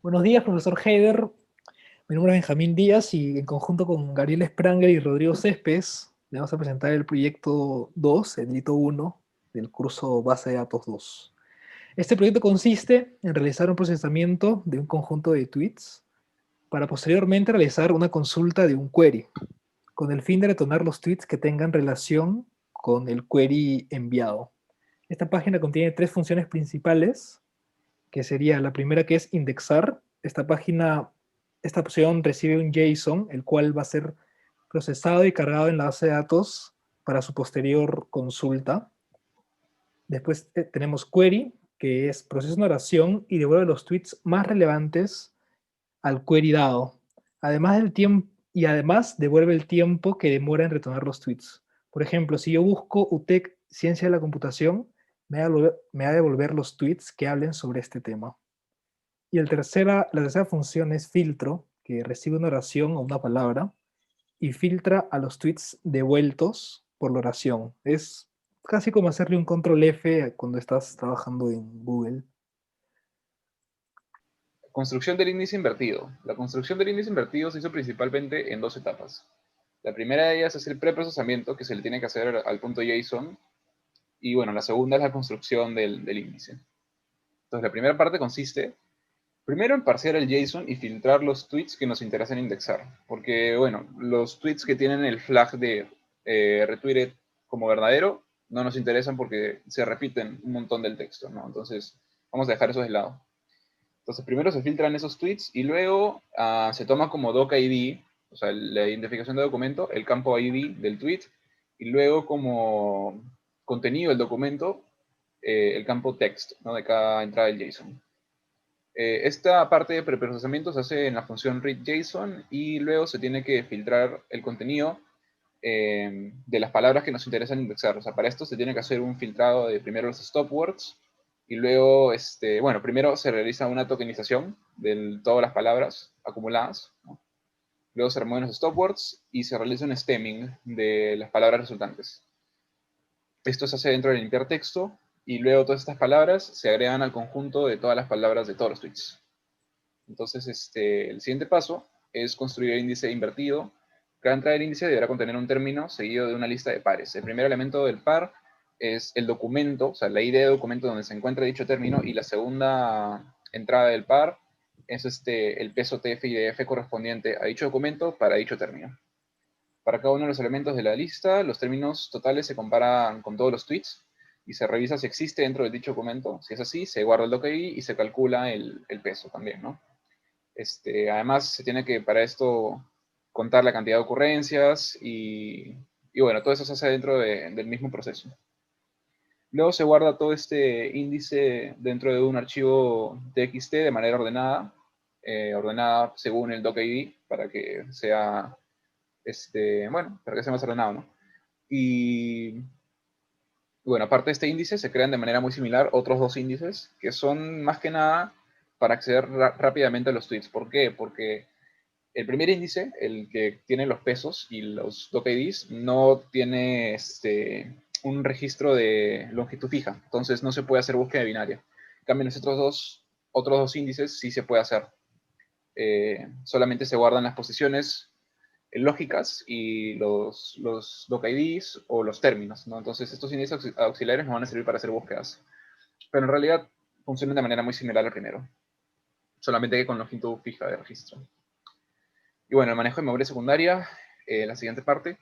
Buenos días, profesor Heider. Mi nombre es Benjamín Díaz y en conjunto con Gabriel Spranger y Rodrigo Céspedes le vamos a presentar el proyecto 2, el hito 1 del curso Base de Datos 2. Este proyecto consiste en realizar un procesamiento de un conjunto de tweets para posteriormente realizar una consulta de un query, con el fin de retornar los tweets que tengan relación con el query enviado. Esta página contiene tres funciones principales, que sería la primera, que es indexar. Esta opción recibe un JSON, el cual va a ser procesado y cargado en la base de datos para su posterior consulta. Después tenemos query, que es procesa una oración y devuelve los tweets más relevantes al query dado. Además del tiempo, y además devuelve el tiempo que demora en retornar los tweets. Por ejemplo, si yo busco UTEC Ciencia de la Computación, me va a devolver los tweets que hablen sobre este tema. Y la tercera función es filtro, que recibe una oración o una palabra y filtra a los tweets devueltos por la oración. Es casi como hacerle un control F cuando estás trabajando en Google. Construcción del índice invertido. La construcción del índice invertido se hizo principalmente en dos etapas. La primera de ellas es el preprocesamiento que se le tiene que hacer al punto JSON. Y bueno, la segunda es la construcción del índice. Entonces, la primera parte consiste primero en parsear el JSON y filtrar los tweets que nos interesan indexar. Porque, bueno, los tweets que tienen el flag de retweeted como verdadero no nos interesan porque se repiten un montón del texto, ¿no? Entonces, vamos a dejar eso de lado. Entonces, primero se filtran esos tweets y luego se toma como doc ID, o sea, la identificación de documento, el campo ID del tweet, y luego como contenido del documento, el campo text, ¿no? De cada entrada del JSON. Esta parte de preprocesamiento se hace en la función readJSON y luego se tiene que filtrar el contenido de las palabras que nos interesan indexar. O sea, para esto se tiene que hacer un filtrado de primero los stop words y luego, bueno, primero se realiza una tokenización de todas las palabras acumuladas, ¿no? Luego se remueven los stop words y se realiza un stemming de las palabras resultantes. Esto se hace dentro de limpiar texto y luego todas estas palabras se agregan al conjunto de todas las palabras de todos los tweets. Entonces, el siguiente paso es construir el índice invertido. Cada entrada del índice deberá contener un término seguido de una lista de pares. El primer elemento del par es el documento, o sea, la ID de documento donde se encuentra dicho término, y la segunda entrada del par es el peso TF y DF correspondiente a dicho documento para dicho término. Para cada uno de los elementos de la lista, los términos totales se comparan con todos los tweets y se revisa si existe dentro de dicho documento. Si es así, se guarda el doc ID y se calcula el peso también, ¿no? Además, se tiene que para esto contar la cantidad de ocurrencias y bueno, todo eso se hace dentro del mismo proceso. Luego se guarda todo este índice dentro de un archivo txt de manera ordenada, ordenada según el doc ID para que sea, bueno, para que sea más ordenado, ¿no? Y bueno, aparte de este índice, se crean de manera muy similar otros dos índices que son más que nada para acceder rápidamente a los tweets. ¿Por qué? Porque el primer índice, el que tiene los pesos y los doc IDs, no tiene un registro de longitud fija, entonces no se puede hacer búsqueda binaria. En cambio, en los otros dos índices sí se puede hacer. Solamente se guardan las posiciones lógicas y los doc IDs o los términos, ¿no? Entonces estos índices auxiliares nos van a servir para hacer búsquedas. Pero en realidad funcionan de manera muy similar al primero, solamente que con longitud fija de registro. Y bueno, el manejo de memoria secundaria, la siguiente parte,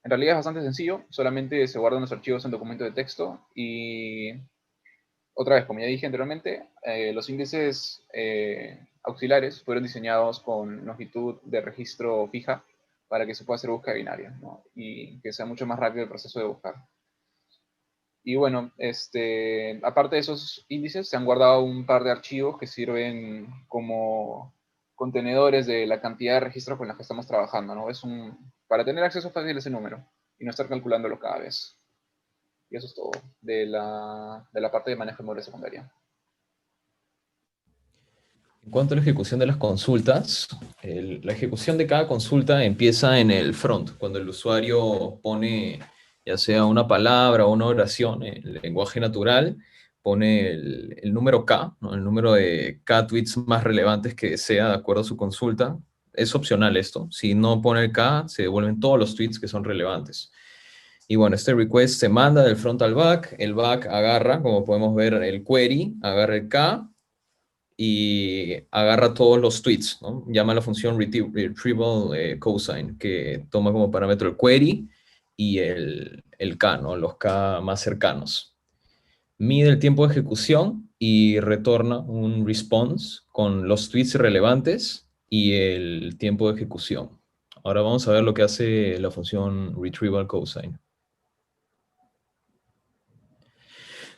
en realidad es bastante sencillo, solamente se guardan los archivos en documento de texto y otra vez, como ya dije anteriormente, los índices auxiliares fueron diseñados con longitud de registro fija para que se pueda hacer búsqueda binaria, ¿no? Y que sea mucho más rápido el proceso de buscar. Y bueno, aparte de esos índices, se han guardado un par de archivos que sirven como contenedores de la cantidad de registros con los que estamos trabajando, ¿no? Para tener acceso fácil a ese número y no estar calculándolo cada vez. Y eso es todo de la parte de manejo de memoria secundaria. En cuanto a la ejecución de las consultas, la ejecución de cada consulta empieza en el front, cuando el usuario pone ya sea una palabra o una oración en lenguaje natural pone el número K, ¿no? El número de K tweets más relevantes que desea de acuerdo a su consulta. Es opcional esto. Si no pone el K, se devuelven todos los tweets que son relevantes. Y bueno, este request se manda del front al back. El back agarra, como podemos ver, el query, agarra el K y agarra todos los tweets, ¿no? Llama a la función retrieval cosine, que toma como parámetro el query y el K, ¿no? Los K más cercanos. Mide el tiempo de ejecución y retorna un response con los tweets relevantes y el tiempo de ejecución. Ahora vamos a ver lo que hace la función retrieval cosine.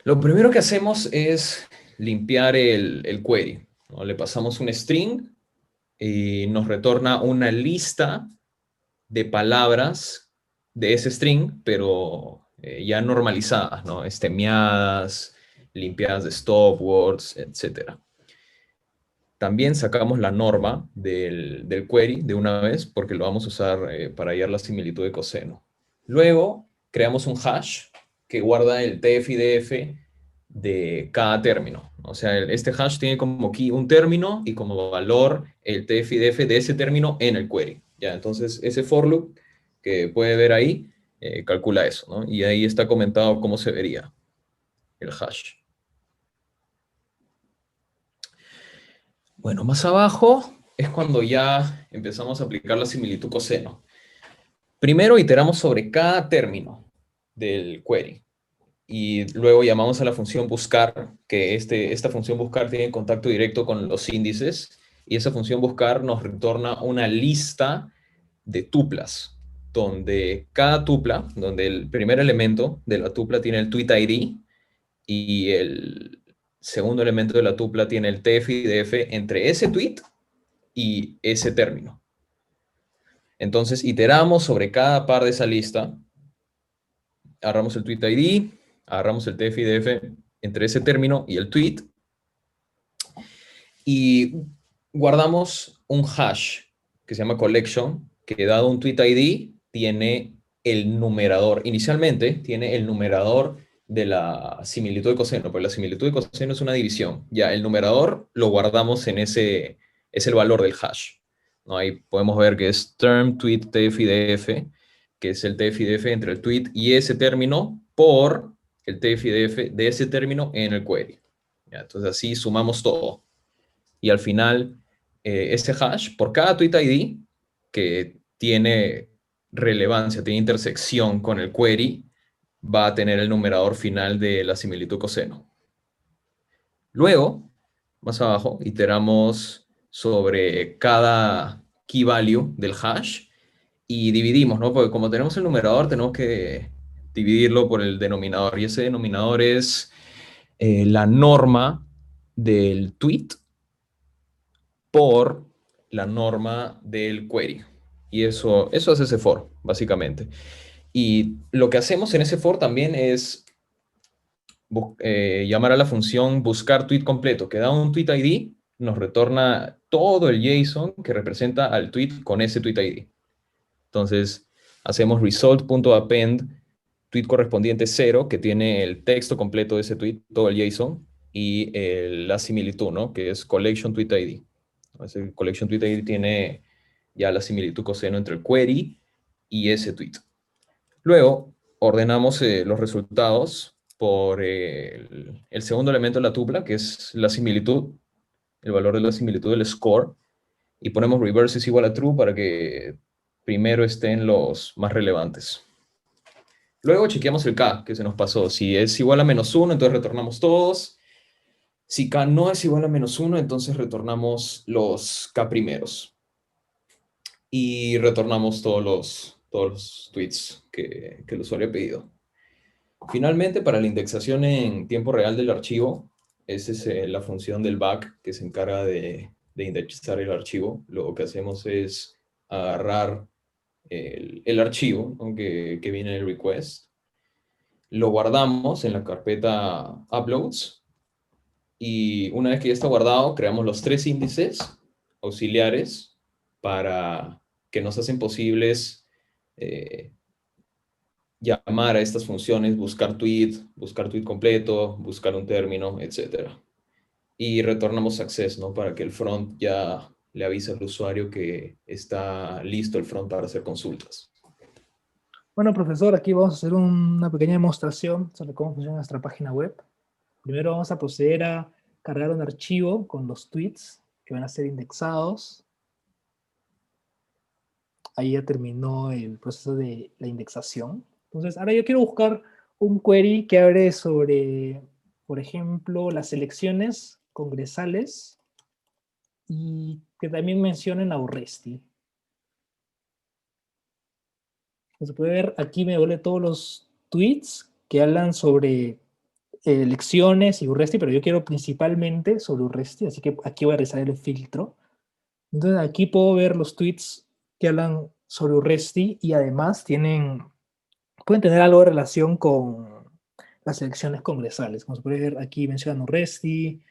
Lo primero que hacemos es limpiar el query, ¿no? Le pasamos un string y nos retorna una lista de palabras de ese string, pero ya normalizadas, ¿no? Estemeadas, limpiadas de stop words, etc. También sacamos la norma del query de una vez, porque lo vamos a usar para hallar la similitud de coseno. Luego, creamos un hash que guarda el TF-IDF de cada término. O sea, este hash tiene como key un término y como valor el TF-IDF de ese término en el query. Ya, entonces, ese for loop que puede ver ahí, calcula eso, ¿no? Y ahí está comentado cómo se vería el hash. Bueno, más abajo es cuando ya empezamos a aplicar la similitud coseno. Primero iteramos sobre cada término del query. Y luego llamamos a la función buscar, que esta función buscar tiene contacto directo con los índices, y esa función buscar nos retorna una lista de tuplas, donde cada tupla, donde el primer elemento de la tupla tiene el tweet ID, y el segundo elemento de la tupla tiene el TF-IDF entre ese tweet y ese término. Entonces, iteramos sobre cada par de esa lista, agarramos el tweet ID, agarramos el TF-IDF entre ese término y el tweet, y guardamos un hash que se llama collection, que dado un tweet ID tiene el numerador. Inicialmente tiene el numerador de la similitud de coseno, porque la similitud de coseno es una división. Ya, el numerador lo guardamos en ese, es el valor del hash, ¿no? Ahí podemos ver que es term tweet TF-IDF, que es el TF-IDF entre el tweet y ese término por el TF-IDF de ese término en el query. Ya, entonces así sumamos todo. Y al final, ese hash, por cada tweet ID que tiene relevancia, tiene intersección con el query, va a tener el numerador final de la similitud coseno. Luego, más abajo, iteramos sobre cada key value del hash y dividimos, ¿no? Porque como tenemos el numerador, tenemos que dividirlo por el denominador. Y ese denominador es la norma del tweet por la norma del query. Y eso hace ese for, básicamente. Y lo que hacemos en ese for también es llamar a la función buscar tweet completo, que da un tweet ID, nos retorna todo el JSON que representa al tweet con ese tweet ID. Entonces, hacemos result.append tweet correspondiente 0, que tiene el texto completo de ese tweet, todo el JSON, y la similitud, ¿no? Que es collection tweet ID. Ese collection tweet ID tiene ya la similitud coseno entre el query y ese tweet. Luego, ordenamos los resultados por el segundo elemento de la tupla, que es la similitud, el valor de la similitud del score, y ponemos reverse es igual a true para que primero estén los más relevantes. Luego chequeamos el K, que se nos pasó. Si es igual a -1, entonces retornamos todos. Si K no es igual a -1, entonces retornamos los K primeros. Y retornamos todos los tweets que el usuario ha pedido. Finalmente, para la indexación en tiempo real del archivo, esa es la función del back que se encarga de indexar el archivo. Lo que hacemos es agarrar el archivo, ¿no? que viene en el request, lo guardamos en la carpeta uploads, y una vez que ya está guardado, creamos los 3 índices auxiliares para que nos hacen posibles llamar a estas funciones, buscar tweet completo, buscar un término, etc. Y retornamos success, ¿no? Para que el front ya le avise al usuario que está listo el front para hacer consultas. Bueno, profesor, aquí vamos a hacer una pequeña demostración sobre cómo funciona nuestra página web. Primero vamos a proceder a cargar un archivo con los tweets que van a ser indexados. Ahí ya terminó el proceso de la indexación. Entonces, ahora yo quiero buscar un query que hable sobre, por ejemplo, las elecciones congresales y que también mencionen a Urresti. Como se puede ver, aquí me vuelve todos los tweets que hablan sobre elecciones y Urresti, pero yo quiero principalmente sobre Urresti, así que aquí voy a realizar el filtro. Entonces aquí puedo ver los tweets que hablan sobre Urresti y además pueden tener algo de relación con las elecciones congresales. Como se puede ver, aquí mencionan Urresti,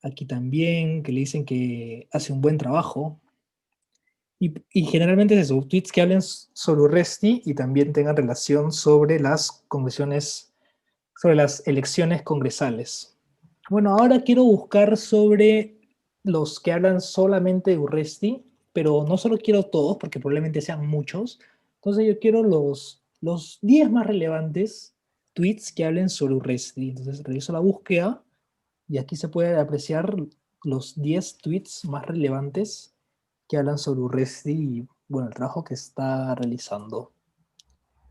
aquí también, que le dicen que hace un buen trabajo. Y generalmente es eso, tweets que hablen sobre Urresti y también tengan relación sobre las congresiones, sobre las elecciones congresales. Bueno, ahora quiero buscar sobre los que hablan solamente de Urresti, pero no solo quiero todos, porque probablemente sean muchos. Entonces yo quiero los 10 más relevantes tweets que hablen sobre Urresti. Entonces realizo la búsqueda y aquí se puede apreciar los 10 tweets más relevantes que hablan sobre Urresti y, bueno, el trabajo que está realizando.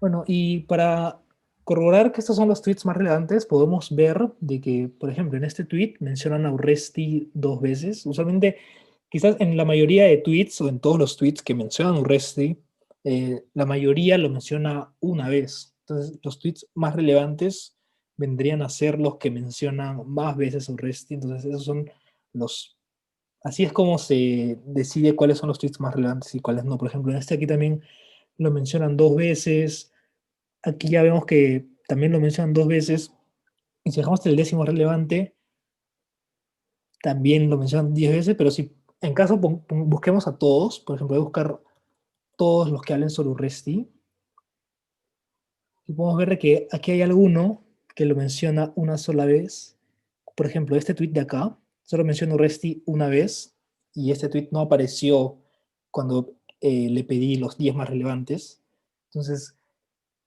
Bueno, y para corroborar que estos son los tweets más relevantes, podemos ver de que, por ejemplo, en este tweet mencionan a Urresti 2 veces. Usualmente, quizás en la mayoría de tweets o en todos los tweets que mencionan Urresti, la mayoría lo menciona una vez. Entonces, los tweets más relevantes vendrían a ser los que mencionan más veces a Urresti. Entonces, esos son los... Así es como se decide cuáles son los tweets más relevantes y cuáles no. Por ejemplo, en este aquí también lo mencionan 2 veces. Aquí ya vemos que también lo mencionan 2 veces. Y si dejamos el décimo relevante, también lo mencionan 10 veces. Pero si en caso busquemos a todos, por ejemplo, voy a buscar todos los que hablen sobre Urresti, y podemos ver que aquí hay alguno que lo menciona una sola vez. Por ejemplo, este tweet de acá solo menciona Urresti una vez, y este tweet no apareció cuando le pedí los 10 más relevantes. Entonces,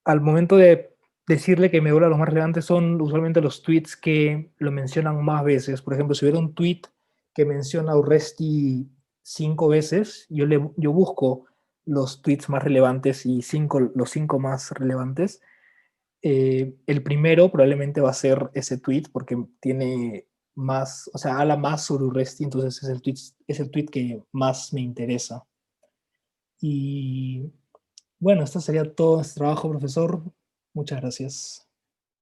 al momento de decirle que me vuelva los más relevantes son usualmente los tweets que lo mencionan más veces. Por ejemplo, si hubiera un tweet que menciona a Urresti 5 veces, yo busco los tweets más relevantes y los 5 más relevantes. El primero probablemente va a ser ese tweet porque tiene más, o sea, habla más sobre Urresti, entonces es el tweet que más me interesa. Y bueno, esto sería todo este trabajo, profesor. Muchas gracias.